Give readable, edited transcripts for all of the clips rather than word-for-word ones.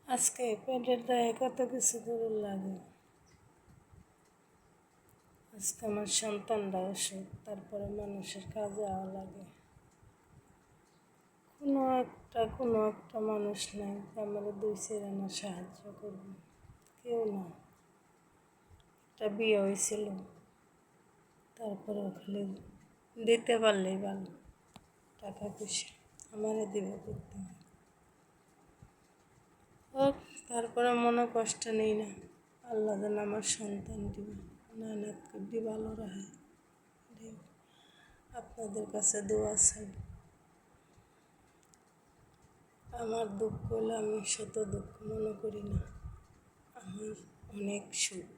আজকে পেটের দায়ে কত কিছু করে লাগে। আজকে আমার সন্তানরা অসুখ, তারপরে মানুষের কাজে যাওয়া লাগে। কোনো একটা মানুষ নাই আমার 2 আনা সাহায্য করবে, কেউ না। একটা বিয়ে হয়েছিল, তারপরে খালি দিতে পারলেই ভালো, টাকা পয়সা আমারে দিবে করতে হবে। তারপরে মনে কষ্ট নেই না, আল্লাহ যেন আমার সন্তান দিবে, নানাত করবি ভালো রাখে। আপনাদের কাছে দোয়া চাই। আমার দুঃখ হলে আমি শত দুঃখ মনে করি না, আমার অনেক সুখ।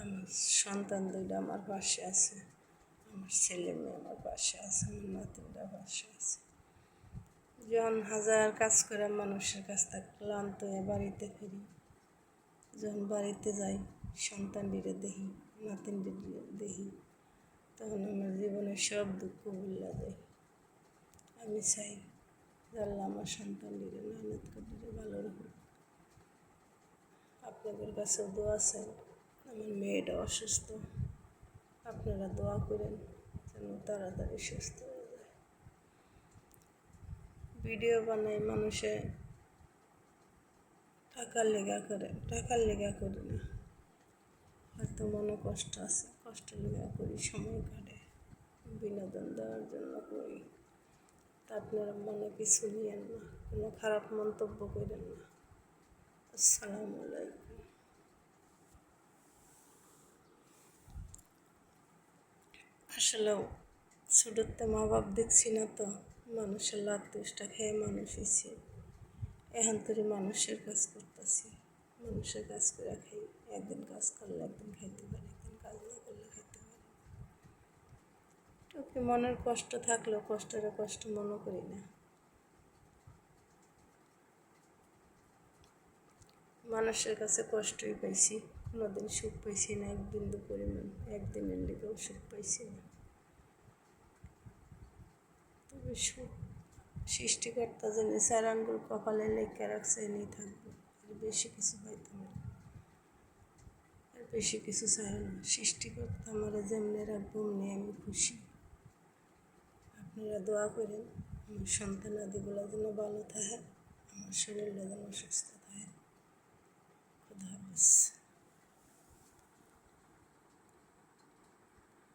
আমার সন্তান 2টা আমার পাশে আছে, আমার ছেলে মেয়ে আমার পাশে আছে, আমার নাতিরা পাশে আছে। যখন হাজার কাজ করে মানুষের কাছ থেকে ক্লান্ত হয়ে বাড়িতে ফিরি, যখন বাড়িতে যাই সন্তানটিরে দেখি, নাতিনটিরে দেখি, তখন আমার জীবনের সব দুঃখ ভুলে যায়। আমি চাই আল্লাহ আমার সন্তানটিরে নানাত করে ভালো রাখুক। আপনাদের কাছে দোয়া চাই। আমার মেয়েটা অসুস্থ, আপনারা দোয়া করেন যেন তাড়াতাড়ি সুস্থ হয়ে যায়। ভিডিও বানাই মানুষে টাকার লেগা করি না, হয়তো মনে কষ্ট আছে, কষ্ট লেগা করি, সময় কাটে, বিনোদন দেওয়ার জন্য করি। তা আপনারা মনে কিছু নিয়েন না, কোনো খারাপ মন্তব্য করেন না। আসসালামু আলাইকুম। আসলেও ছোটোতে মা বাপ দেখছি না তো, মানুষের লাত্তুসটা খেয়ে মানুষ হয়েছি। এখন তোর মানুষের কাজ করতেছি, মানুষের কাজ করে খাই। একদিন কাজ করলে একদিন খাইতে পারি, একদিন কাজ না করলে খাইতে পারি। তোকে মনের কষ্ট থাকলেও কষ্টের কষ্ট মনে করি না। মানুষের কাছে কষ্টই পাইছি, কোনোদিন সুখ পাইছি না, এক বিন্দু পরিমাণ, একদিনের লিগেও সুখ পাইছি না। তবে সুখ সৃষ্টিকর্তা জেনে 4 আঙ্গুল কপালে লেখা রাখছে, এনেই থাকবো। আর বেশি কিছু পাইতাম না, আর বেশি কিছু চাই না। সৃষ্টিকর্তা আমার যেমনি রাখবো অমনি আমি খুশি। আপনারা দোয়া করেন আমার সন্তানাদিগুলো যেন ভালো থাকে, আমার শরীরটা যেন সুস্থ থাকে। খুদা হাফেজ।